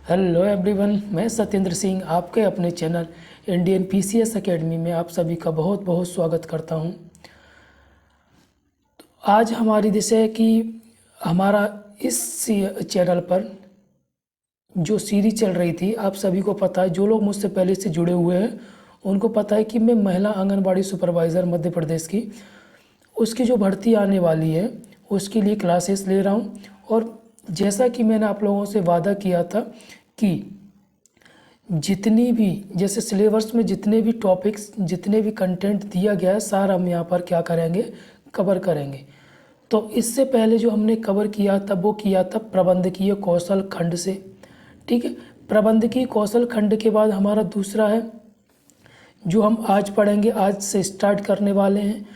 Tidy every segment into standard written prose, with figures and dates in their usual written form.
Hello everyone, मैं सत्येंद्र सिंह आपके अपने चैनल इंडियन पीसीएस एकेडमी में आप सभी का बहुत बहुत स्वागत करता हूं। आज हमारी विषय है कि हमारा इस चैनल पर जो सीरीज चल रही थी, आप सभी को पता है, जो लोग मुझसे पहले से जुड़े हुए हैं उनको पता है कि मैं महिला आंगनबाड़ी सुपरवाइज़र मध्य प्रदेश की उसकी जो भर्ती आने वाली है उसके लिए क्लासेस ले रहा हूँ। और जैसा कि मैंने आप लोगों से वादा किया था कि जितनी भी जैसे सिलेबस में जितने भी टॉपिक्स जितने भी कंटेंट दिया गया है सारा हम यहाँ पर क्या करेंगे, कवर करेंगे। तो इससे पहले जो हमने कवर किया था वो किया था प्रबंधकीय कौशल खंड से। ठीक है, प्रबंधकीय कौशल खंड के बाद हमारा दूसरा है जो हम आज पढ़ेंगे, आज से स्टार्ट करने वाले हैं।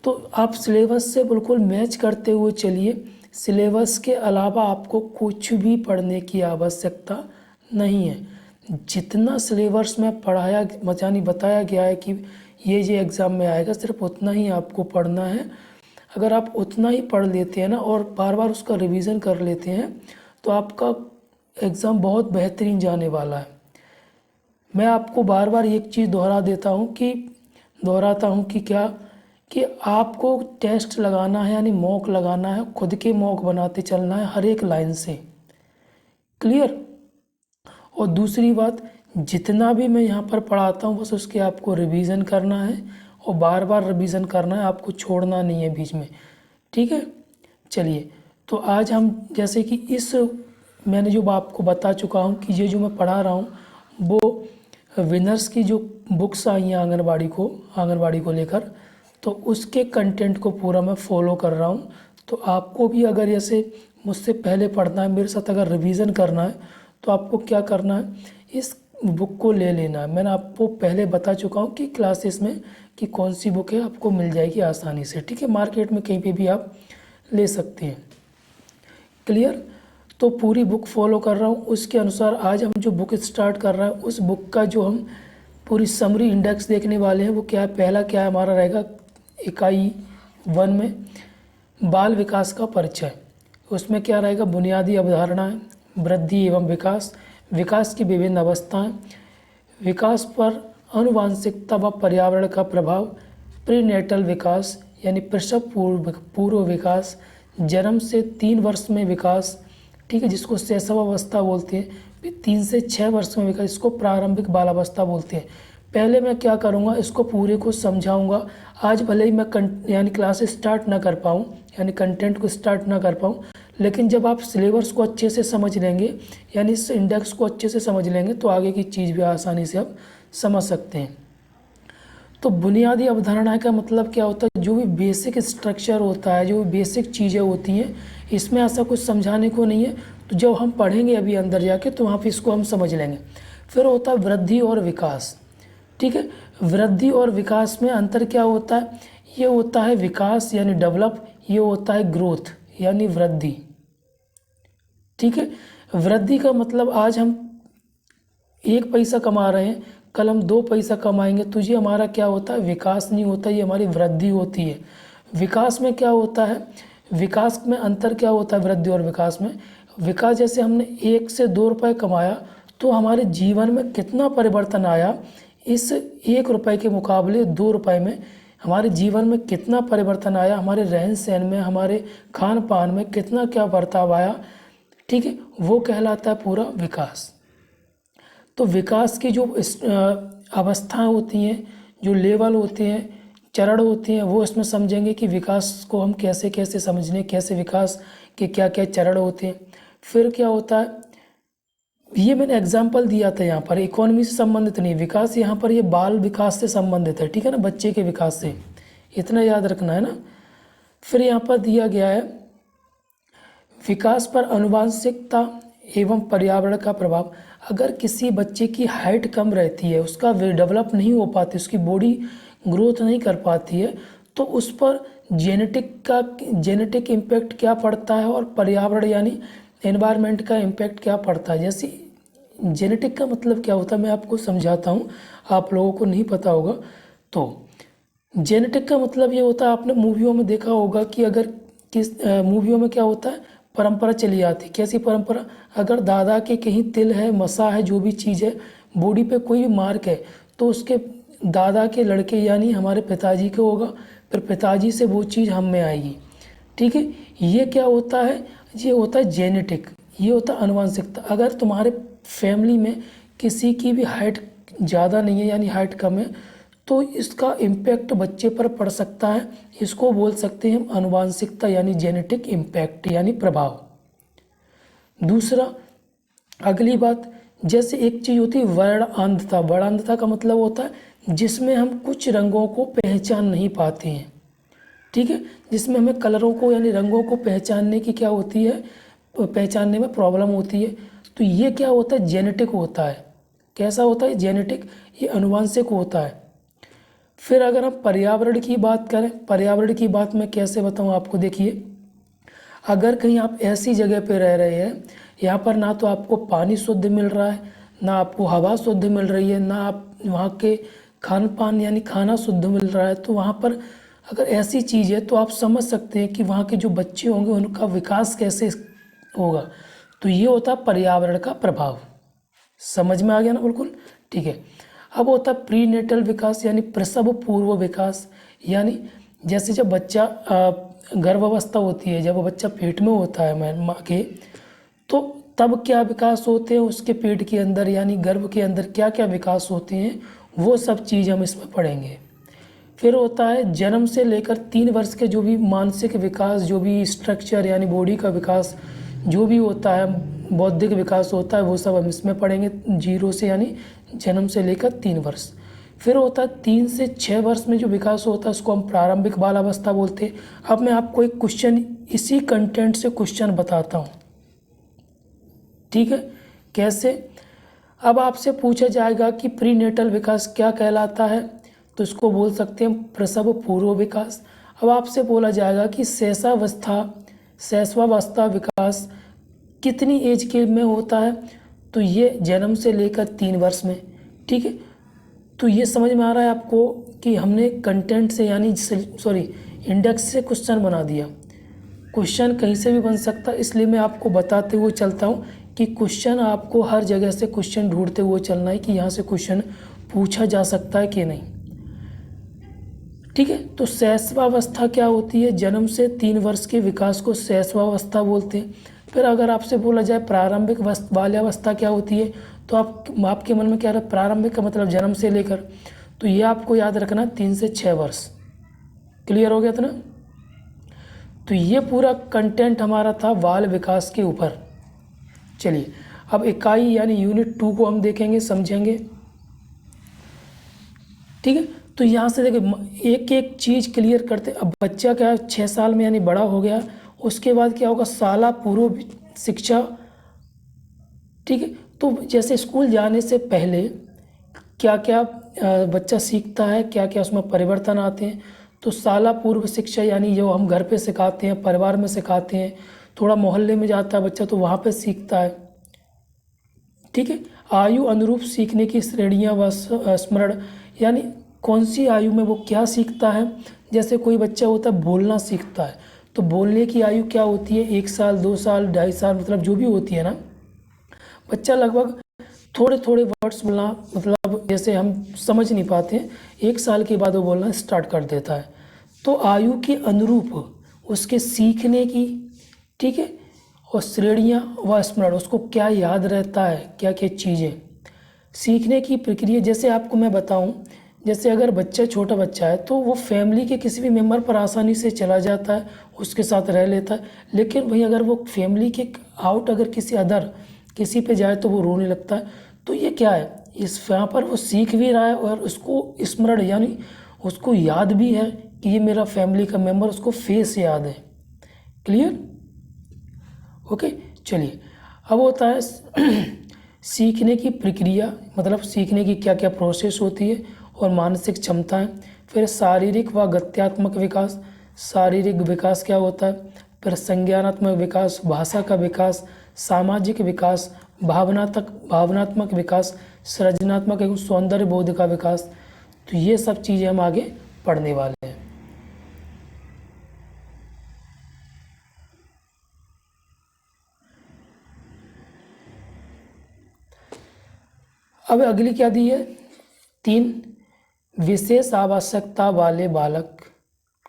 तो आप सिलेबस से बिल्कुल मैच करते हुए चलिए। सिलेबस के अलावा आपको कुछ भी पढ़ने की आवश्यकता नहीं है। जितना सिलेबस में पढ़ाया यानी बताया गया है कि ये एग्ज़ाम में आएगा, सिर्फ उतना ही आपको पढ़ना है। अगर आप उतना ही पढ़ लेते हैं ना और बार बार उसका रिवीजन कर लेते हैं तो आपका एग्ज़ाम बहुत बेहतरीन जाने वाला है। मैं आपको बार बार एक चीज़ दोहराता हूँ कि क्या कि आपको टेस्ट लगाना है, यानी मॉक लगाना है, खुद के मॉक बनाते चलना है हर एक लाइन से। क्लियर। और दूसरी बात, जितना भी मैं यहाँ पर पढ़ाता हूँ बस उसके आपको रिवीजन करना है और बार बार रिवीजन करना है, आपको छोड़ना नहीं है बीच में। ठीक है, चलिए। तो आज हम जैसे कि मैंने जो आपको बता चुका हूँ कि ये जो मैं पढ़ा रहा हूँ वो विनर्स की जो बुक्स आई हैं आंगनबाड़ी को लेकर, तो उसके कंटेंट को पूरा मैं फॉलो कर रहा हूँ। तो आपको भी अगर जैसे मुझसे पहले पढ़ना है, मेरे साथ अगर रिवीजन करना है तो आपको क्या करना है, इस बुक को ले लेना है। मैंने आपको पहले बता चुका हूँ कि क्लासेस में कि कौन सी बुक है, आपको मिल जाएगी आसानी से। ठीक है, मार्केट में कहीं पे भी आप ले सकते हैं। क्लियर। तो पूरी बुक फॉलो कर रहा हूँ, उसके अनुसार आज हम जो बुक स्टार्ट कर रहे हैं उस बुक का जो हम पूरी समरी इंडेक्स देखने वाले हैं वो क्या है। पहला क्या है हमारा रहेगा, इकाई 1 में बाल विकास का परिचय। उसमें क्या रहेगा, बुनियादी अवधारणाएं, वृद्धि एवं विकास, विकास की विभिन्न अवस्थाएं, विकास पर आनुवांशिकता व पर्यावरण का प्रभाव, प्रीनेटल विकास यानी प्रसव पूर्व विकास, जन्म से 3 वर्ष में विकास, ठीक है, जिसको शैशवावस्था बोलते हैं, फिर 3 से 6 वर्ष में विकास, इसको प्रारंभिक बालावस्था बोलते हैं। पहले मैं क्या करूँगा, इसको पूरे को समझाऊंगा। आज भले ही मैं यानी क्लास स्टार्ट ना कर पाऊँ, यानी कंटेंट को स्टार्ट ना कर पाऊँ, लेकिन जब आप सिलेबस को अच्छे से समझ लेंगे, यानी इस इंडेक्स को अच्छे से समझ लेंगे तो आगे की चीज़ भी आसानी से आप समझ सकते हैं। तो बुनियादी अवधारणा का मतलब क्या होता है, जो भी बेसिक स्ट्रक्चर होता है, जो भी बेसिक चीज़ें होती हैं, इसमें ऐसा कुछ समझाने को नहीं है। तो जब हम पढ़ेंगे अभी अंदर जाके तो वहाँ पे इसको हम समझ लेंगे। फिर होता है वृद्धि और विकास। ठीक है, वृद्धि और विकास में अंतर क्या होता है, ये होता है विकास यानी डेवलप, ये होता है ग्रोथ यानी वृद्धि। ठीक है, वृद्धि का मतलब आज हम 1 पैसा कमा रहे हैं, कल हम 2 पैसा कमाएंगे तो ये हमारा क्या होता है, विकास नहीं होता, ये हमारी वृद्धि होती है। विकास में क्या होता है, विकास में अंतर क्या होता है वृद्धि और विकास में। विकास जैसे हमने 1 से 2 रुपये कमाया तो हमारे जीवन में कितना परिवर्तन आया, इस 1 रुपये के मुकाबले 2 रुपये में हमारे जीवन में कितना परिवर्तन आया, हमारे रहन सहन में, हमारे खान पान में कितना क्या बर्ताव आया। ठीक है, वो कहलाता है पूरा विकास। तो विकास की जो अवस्थाएं होती हैं, जो लेवल होते हैं, चरण होते हैं, वो इसमें समझेंगे कि विकास को हम कैसे कैसे समझने, कैसे विकास के क्या क्या चरण होते हैं। फिर क्या होता है, ये मैंने एग्जाम्पल दिया था यहाँ पर, इकोनॉमी से संबंधित नहीं, विकास यहाँ पर ये बाल विकास से संबंधित है। ठीक है ना, बच्चे के विकास से, इतना याद रखना है ना। फिर यहाँ पर दिया गया है विकास पर आनुवांशिकता एवं पर्यावरण का प्रभाव। अगर किसी बच्चे की हाइट कम रहती है, उसका डेवलप नहीं हो पाती, उसकी बॉडी ग्रोथ नहीं कर पाती है, तो उस पर जेनेटिक इम्पैक्ट क्या पड़ता है और पर्यावरण यानी एनवायरनमेंट का इम्पैक्ट क्या पड़ता है। जैसे जेनेटिक का मतलब क्या होता है मैं आपको समझाता हूँ, आप लोगों को नहीं पता होगा। तो जेनेटिक का मतलब ये होता है, आपने मूवियों में देखा होगा कि अगर मूवियों में क्या होता है, परंपरा चली आती। कैसी परंपरा? अगर दादा के कहीं तिल है, मसा है, जो भी चीज़ है, बॉडी पे कोई भी मार्क है, तो उसके दादा के लड़के यानी हमारे पिताजी को होगा, फिर पिताजी से वो चीज़ हम में आएगी। ठीक है, ये क्या होता है? ये होता है जेनेटिक, ये होता है आनुवंशिकता। अगर तुम्हारे फैमिली में किसी की भी हाइट ज़्यादा नहीं है यानी हाइट कम है, तो इसका इम्पैक्ट बच्चे पर पड़ सकता है। इसको बोल सकते हैं हम आनुवंशिकता यानी जेनेटिक इम्पैक्ट यानी प्रभाव। दूसरा, अगली बात, जैसे एक चीज़ होती है वर्णांधता। वर्णांधता का मतलब होता है जिसमें हम कुछ रंगों को पहचान नहीं पाते हैं। ठीक है, जिसमें हमें कलरों को यानी रंगों को पहचानने की क्या होती है, पहचानने में प्रॉब्लम होती है। तो ये क्या होता है? जेनेटिक होता है। कैसा होता है? जेनेटिक, ये आनुवंशिक होता है। फिर अगर हम पर्यावरण की बात करें, पर्यावरण की बात मैं कैसे बताऊं आपको? देखिए, अगर कहीं आप ऐसी जगह पे रह रहे हैं, यहाँ पर ना तो आपको पानी शुद्ध मिल रहा है, ना आपको हवा शुद्ध मिल रही है, ना आप वहाँ के खान पान यानी खाना शुद्ध मिल रहा है, तो वहाँ पर अगर ऐसी चीज़ है तो आप समझ सकते हैं कि वहाँ के जो बच्चे होंगे उनका विकास कैसे होगा। तो ये होता है पर्यावरण का प्रभाव। समझ में आ गया ना? बिल्कुल ठीक है। अब होता है प्रीनेटल विकास यानी प्रसव पूर्व विकास। यानी जैसे जब बच्चा गर्भावस्था होती है, जब वो बच्चा पेट में होता है माँ के, तो तब क्या विकास होते हैं उसके पेट के अंदर यानी गर्भ के अंदर क्या क्या विकास होते हैं, वो सब चीज़ हम इसमें पढ़ेंगे। फिर होता है जन्म से लेकर 3 वर्ष के जो भी मानसिक विकास, जो भी स्ट्रक्चर यानी बॉडी का विकास जो भी होता है, बौद्धिक विकास होता है, वो सब हम इसमें पढ़ेंगे 0 से यानी जन्म से लेकर 3 वर्ष। फिर होता है 3 से 6 वर्ष में जो विकास होता है उसको हम प्रारंभिक बालावस्था बोलते हैं। अब मैं आपको एक क्वेश्चन इसी कंटेंट से क्वेश्चन बताता हूँ। ठीक है, कैसे? अब आपसे पूछा जाएगा कि प्रीनेटल विकास क्या कहलाता है, तो इसको बोल सकते हैं प्रसव पूर्व विकास। अब आपसे बोला जाएगा कि शैशवावस्था विकास कितनी एज के में होता है, तो ये जन्म से लेकर 3 वर्ष में। ठीक है, तो ये समझ में आ रहा है आपको कि हमने कंटेंट से यानी इंडेक्स से क्वेश्चन बना दिया। क्वेश्चन कहीं से भी बन सकता है, इसलिए मैं आपको बताते हुए चलता हूँ कि क्वेश्चन आपको हर जगह से क्वेश्चन ढूंढते हुए चलना है कि यहाँ से क्वेश्चन पूछा जा सकता है कि नहीं। ठीक है, तो शैशवावस्था क्या होती है? जन्म से 3 वर्ष के विकास को शैशवावस्था बोलते हैं। फिर अगर आपसे बोला जाए प्रारंभिक बाल्यावस्था क्या होती है, तो आपके मन में क्या रहा? प्रारंभिक का मतलब जन्म से लेकर, तो ये आपको याद रखना 3 से 6 वर्ष। क्लियर हो गया था ना? तो ये पूरा कंटेंट हमारा था बाल विकास के ऊपर। चलिए, अब इकाई यानी यूनिट 2 को हम देखेंगे, समझेंगे। ठीक है, तो यहाँ से देखिए एक एक चीज़ क्लियर करते। अब बच्चा क्या 6 साल में यानी बड़ा हो गया, उसके बाद क्या होगा? शाला पूर्व शिक्षा। ठीक है, तो जैसे स्कूल जाने से पहले क्या क्या बच्चा सीखता है, क्या क्या उसमें परिवर्तन आते हैं, तो शाला पूर्व शिक्षा यानी जो हम घर पे सिखाते हैं, परिवार में सिखाते हैं, थोड़ा मोहल्ले में जाता है बच्चा तो वहाँ पे सीखता है। ठीक है, आयु अनुरूप सीखने की श्रेणियाँ व स्मरण यानी कौन सी आयु में वो क्या सीखता है। जैसे कोई बच्चा होता है बोलना सीखता है, तो बोलने की आयु क्या होती है? 1 साल, 2 साल, 2.5 साल, मतलब जो भी होती है ना। बच्चा लगभग थोड़े थोड़े वर्ड्स बोलना, मतलब जैसे हम समझ नहीं पाते हैं, 1 साल के बाद वो बोलना स्टार्ट कर देता है। तो आयु के अनुरूप उसके सीखने की, ठीक है, और श्रेणियाँ व स्मरण, उसको क्या याद रहता है, क्या क्या चीज़ें सीखने की प्रक्रिया। जैसे आपको मैं बताऊं, जैसे अगर बच्चा छोटा बच्चा है तो वो फैमिली के किसी भी मेंबर पर आसानी से चला जाता है, उसके साथ रह लेता है। लेकिन वहीं अगर वो फैमिली के आउट अगर किसी पे जाए तो वो रोने लगता है। तो ये क्या है? इस यहाँ पर वो सीख भी रहा है और उसको स्मरण यानी उसको याद भी है कि ये मेरा फैमिली का मेंबर, उसको फेस याद है। क्लियर? ओके, चलिए। अब होता है सीखने की प्रक्रिया, मतलब सीखने की क्या क्या प्रोसेस होती है और मानसिक क्षमताएं। फिर शारीरिक व गत्यात्मक विकास, शारीरिक विकास क्या होता है। फिर संज्ञानात्मक विकास, भाषा का विकास, सामाजिक विकास, भावनात्मक विकास, सृजनात्मक एवं सौंदर्य बोध का विकास। तो ये सब चीज़ें हम आगे पढ़ने वाले हैं। . . . . . . . . . . . . . . . . . . . . . . . . . . . . . . . . . . . . . . . . . . . . . . . . . . . . . . . . . . . . . . . अब अगली क्या दी है, 3, विशेष आवश्यकता वाले बालक।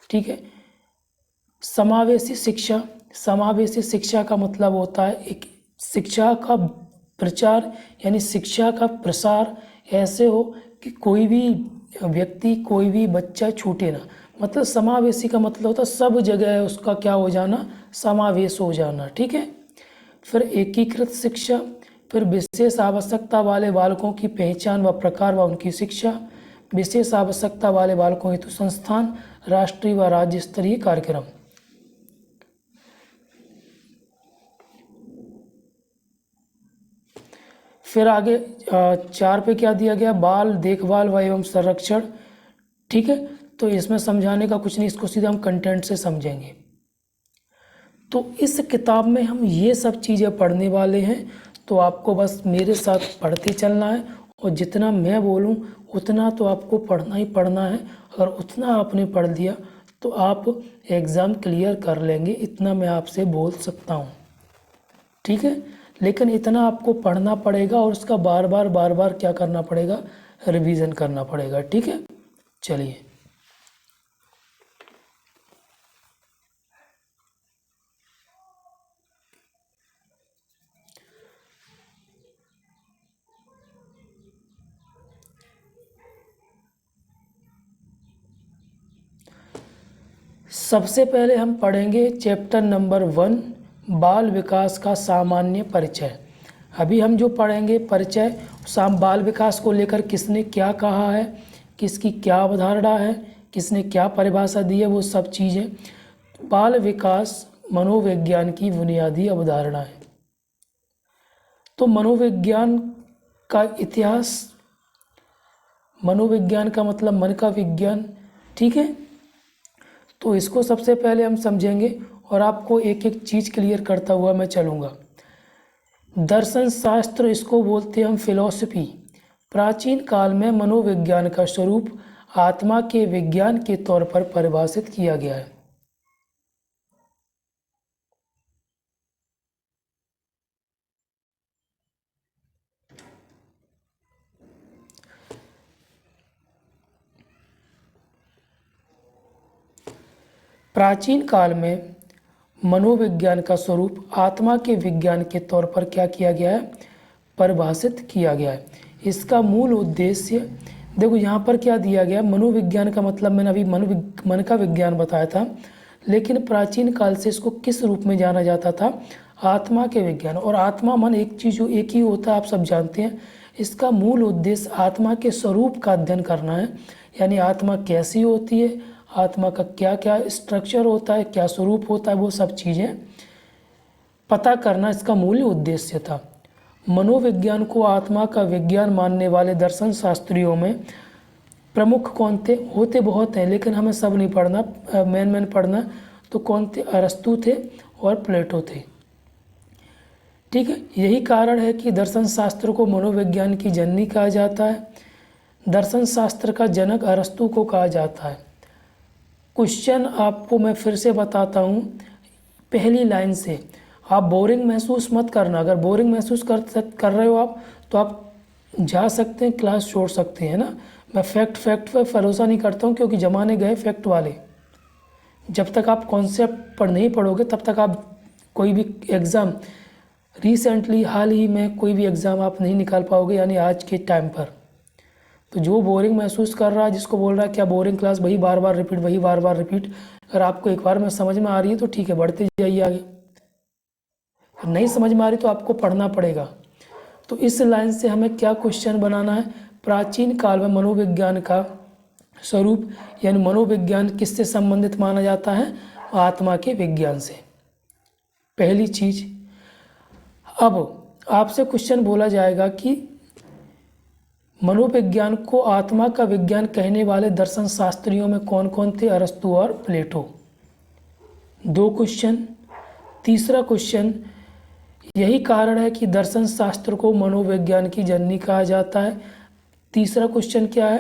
ठीक है, समावेशी शिक्षा। समावेशी शिक्षा का मतलब होता है एक शिक्षा का प्रचार यानी शिक्षा का प्रसार ऐसे हो कि कोई भी व्यक्ति, कोई भी बच्चा छूटे ना। मतलब समावेशी का मतलब होता है सब जगह उसका क्या हो जाना, समावेश हो जाना। ठीक है, फिर एकीकृत शिक्षा, फिर विशेष आवश्यकता वाले बालकों की पहचान व प्रकार व उनकी शिक्षा, विशेष आवश्यकता वाले बालकों हेतु संस्थान, राष्ट्रीय व राज्य स्तरीय कार्यक्रम। फिर आगे 4 पे क्या दिया गया, बाल देखभाल व एवं संरक्षण। ठीक है, तो इसमें समझाने का कुछ नहीं, इसको सीधा हम कंटेंट से समझेंगे। तो इस किताब में हम ये सब चीज़ें पढ़ने वाले हैं, तो आपको बस मेरे साथ पढ़ते चलना है और जितना मैं बोलूँ उतना तो आपको पढ़ना ही पढ़ना है। अगर उतना आपने पढ़ लिया तो आप एग्ज़ाम क्लियर कर लेंगे, इतना मैं आपसे बोल सकता हूँ। ठीक है, लेकिन इतना आपको पढ़ना पड़ेगा और उसका बार बार क्या करना पड़ेगा, रिवीजन करना पड़ेगा। ठीक है, चलिए। सबसे पहले हम पढ़ेंगे चैप्टर नंबर 1, बाल विकास का सामान्य परिचय। अभी हम जो पढ़ेंगे परिचय, बाल विकास को लेकर किसने क्या कहा है, किसकी क्या अवधारणा है, किसने क्या परिभाषा दी है, वो सब चीज़ें। बाल विकास मनोविज्ञान की बुनियादी अवधारणा है। तो मनोविज्ञान का इतिहास, मनोविज्ञान का मतलब मन का विज्ञान। ठीक है, तो इसको सबसे पहले हम समझेंगे और आपको एक एक चीज़ क्लियर करता हुआ मैं चलूँगा। दर्शन शास्त्र, इसको बोलते हैं हम फिलॉसफी। प्राचीन काल में मनोविज्ञान का स्वरूप आत्मा के विज्ञान के तौर पर परिभाषित किया गया है। प्राचीन काल में मनोविज्ञान का स्वरूप आत्मा के विज्ञान के तौर पर क्या किया गया है, परिभाषित किया गया है। इसका मूल उद्देश्य, देखो यहाँ पर क्या दिया गया, मनोविज्ञान का मतलब मैंने अभी मन का विज्ञान बताया था, लेकिन प्राचीन काल से इसको किस रूप में जाना जाता था, आत्मा के विज्ञान। और आत्मा मन एक चीज़ एक ही होता है, आप सब जानते हैं। इसका मूल उद्देश्य आत्मा के स्वरूप का अध्ययन करना है, यानी आत्मा कैसी होती है, आत्मा का क्या क्या स्ट्रक्चर होता है, क्या स्वरूप होता है, वो सब चीज़ें पता करना इसका मूल उद्देश्य था। मनोविज्ञान को आत्मा का विज्ञान मानने वाले दर्शन शास्त्रियों में प्रमुख कौन थे, होते बहुत हैं लेकिन हमें सब नहीं पढ़ना, मेन पढ़ना। तो कौन थे, अरस्तु थे और प्लेटो थे। ठीक है, यही कारण है कि दर्शन शास्त्र को मनोविज्ञान की जननी कहा जाता है। दर्शन शास्त्र का जनक अरस्तु को कहा जाता है। क्वेश्चन आपको मैं फिर से बताता हूँ पहली लाइन से, आप बोरिंग महसूस मत करना। अगर बोरिंग महसूस कर रहे हो आप, तो आप जा सकते हैं, क्लास छोड़ सकते हैं ना। मैं फैक्ट पर भरोसा नहीं करता हूँ, क्योंकि ज़माने गए फैक्ट वाले। जब तक आप कॉन्सेप्ट पर नहीं पढ़ोगे तब तक आप कोई भी एग्ज़ाम, रिसेंटली हाल ही में कोई भी एग्ज़ाम आप नहीं निकाल पाओगे, यानी आज के टाइम पर। तो जो बोरिंग महसूस कर रहा है, जिसको बोल रहा है क्या बोरिंग क्लास, वही बार बार रिपीट, अगर आपको एक बार में समझ में आ रही है तो ठीक है, बढ़ते जाइए आगे। नहीं समझ में आ रही तो आपको पढ़ना पड़ेगा। तो इस लाइन से हमें क्या क्वेश्चन बनाना है, प्राचीन काल में मनोविज्ञान का स्वरूप यानी मनोविज्ञान किससे संबंधित माना जाता है, आत्मा के विज्ञान से, पहली चीज। अब आपसे क्वेश्चन बोला जाएगा कि मनोविज्ञान को आत्मा का विज्ञान कहने वाले दर्शन शास्त्रियों में कौन कौन थे, अरस्तु और प्लेटो। 2 क्वेश्चन। तीसरा क्वेश्चन, यही कारण है कि दर्शन शास्त्र को मनोविज्ञान की जननी कहा जाता है। तीसरा क्वेश्चन क्या है,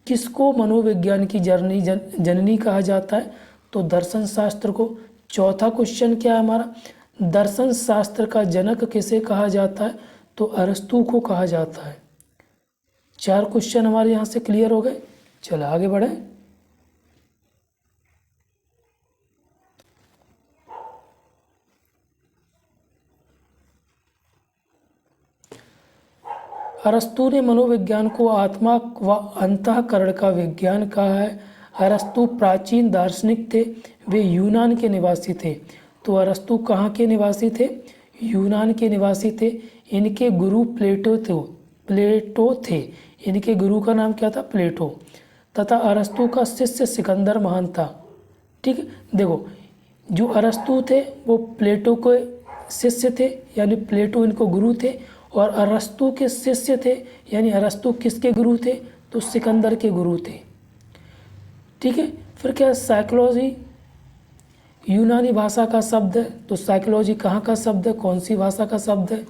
किसको मनोविज्ञान की जननी कहा जाता है, तो दर्शन शास्त्र को। चौथा क्वेश्चन क्या है हमारा, दर्शन शास्त्र का जनक किसे कहा जाता है, तो अरस्तु को कहा जाता है। 4 क्वेश्चन हमारे यहाँ से क्लियर हो गए। चलो आगे बढ़े। अरस्तु ने मनोविज्ञान को आत्मा व अंतःकरण का विज्ञान कहा है। अरस्तु प्राचीन दार्शनिक थे, वे यूनान के निवासी थे। तो अरस्तु कहाँ के निवासी थे? यूनान के निवासी थे। इनके गुरु प्लेटो थे। इनके गुरु का नाम क्या था? प्लेटो। तथा अरस्तु का शिष्य सिकंदर महान था। ठीक है, देखो जो अरस्तु थे वो प्लेटो के शिष्य थे, यानी प्लेटो इनको गुरु थे, और अरस्तु के शिष्य थे, यानी अरस्तु किसके गुरु थे? तो सिकंदर के गुरु थे। ठीक है, फिर क्या? साइकोलॉजी यूनानी भाषा का शब्द है। तो साइकोलॉजी कहाँ का शब्द है? कौन सी भाषा का शब्द है?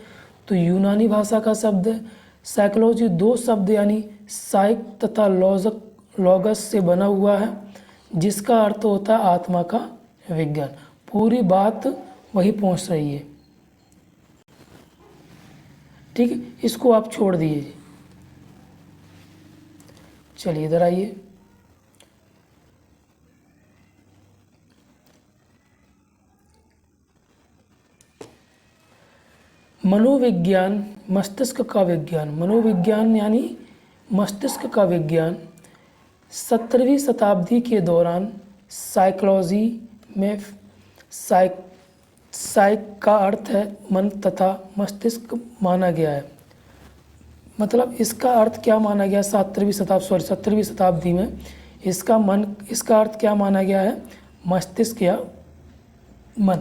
तो यूनानी भाषा का शब्द है। साइकोलॉजी 2 शब्द यानी साइक तथा लॉगस से बना हुआ है, जिसका अर्थ होता है आत्मा का विज्ञान। पूरी बात वही पहुंच रही है। ठीक है, इसको आप छोड़ दीजिए। चलिए इधर आइए। मनोविज्ञान मस्तिष्क का विज्ञान। मनोविज्ञान यानी मस्तिष्क का विज्ञान 17वीं शताब्दी के दौरान साइकोलॉजी में साइक का अर्थ है मन तथा मस्तिष्क माना गया है। मतलब इसका अर्थ क्या माना गया? 17वीं शताब्दी में इसका अर्थ क्या माना गया है? मस्तिष्क या मन।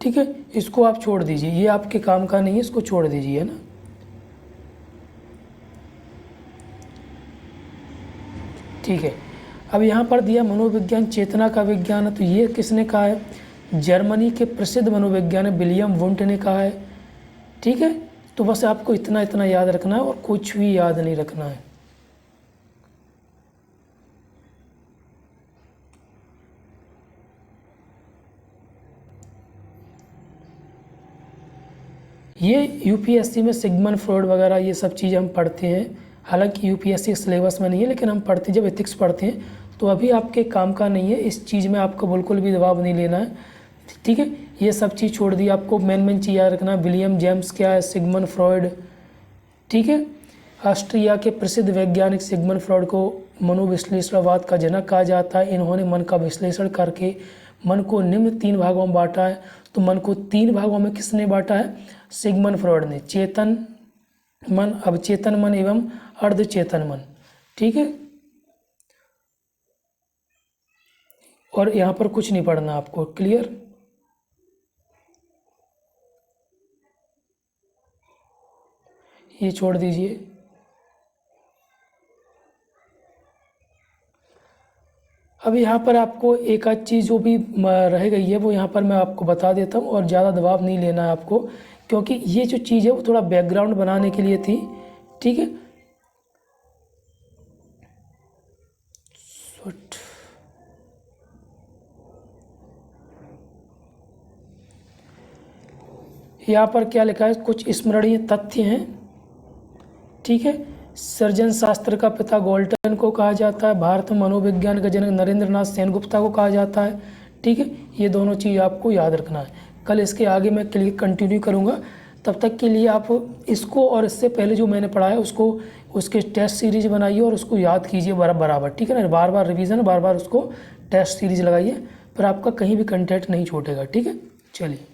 ठीक है, इसको आप छोड़ दीजिए, ये आपके काम का नहीं है, इसको छोड़ दीजिए, है ना। ठीक है, अब यहाँ पर दिया मनोविज्ञान चेतना का विज्ञान है। तो ये किसने कहा है? जर्मनी के प्रसिद्ध मनोविज्ञानी विलियम वुंट ने कहा है। ठीक है, तो बस आपको इतना याद रखना है और कुछ भी याद नहीं रखना है। ये यूपीएससी में सिगमंड फ्रॉइड वगैरह ये सब चीज़ें हम पढ़ते हैं। हालांकि यूपीएससी सिलेबस में नहीं है, लेकिन हम पढ़ते जब एथिक्स पढ़ते हैं तो अभी आपके काम का नहीं है। इस चीज़ में आपको बिल्कुल भी दबाव नहीं लेना है। ठीक है, ये सब चीज़ छोड़ दी। आपको मेन चीज़ याद रखना, विलियम जेम्स क्या है? Sigmund Freud. ठीक है, ऑस्ट्रिया के प्रसिद्ध वैज्ञानिक सिगमंड फ्रॉइड को मनोविश्लेषणवाद का जनक कहा जाता है। इन्होंने मन का विश्लेषण करके मन को निम्न 3 भागों में बांटा है। तो मन को 3 भागों में किसने बांटा है? सिगमंड फ्रॉइड ने। चेतन मन, अवचेतन मन एवं अर्धचेतन मन। ठीक है, और यहाँ पर कुछ नहीं पढ़ना आपको। क्लियर? ये छोड़ दीजिए। अब यहाँ पर आपको एक आध चीज़ जो भी रह गई है वो यहाँ पर मैं आपको बता देता हूँ, और ज़्यादा दबाव नहीं लेना है आपको, क्योंकि ये जो चीज़ है वो थोड़ा बैकग्राउंड बनाने के लिए थी। ठीक है, यहाँ पर क्या लिखा है? कुछ स्मरणीय तथ्य हैं। ठीक है, सर्जन शास्त्र का पिता गोल्टन को कहा जाता है। भारत में मनोविज्ञान का जनक नरेंद्रनाथ सेनगुप्ता को कहा जाता है। ठीक है, ये दोनों चीज़ आपको याद रखना है। कल इसके आगे मैं कंटिन्यू करूँगा। तब तक के लिए आप इसको और इससे पहले जो मैंने पढ़ा है उसको, उसके टेस्ट सीरीज बनाइए और उसको याद कीजिए बराबर। ठीक है ना, बार बार रिवीजन, बार बार उसको टेस्ट सीरीज लगाइए, फिर आपका कहीं भी कंटेंट नहीं छूटेगा। ठीक है, चलिए।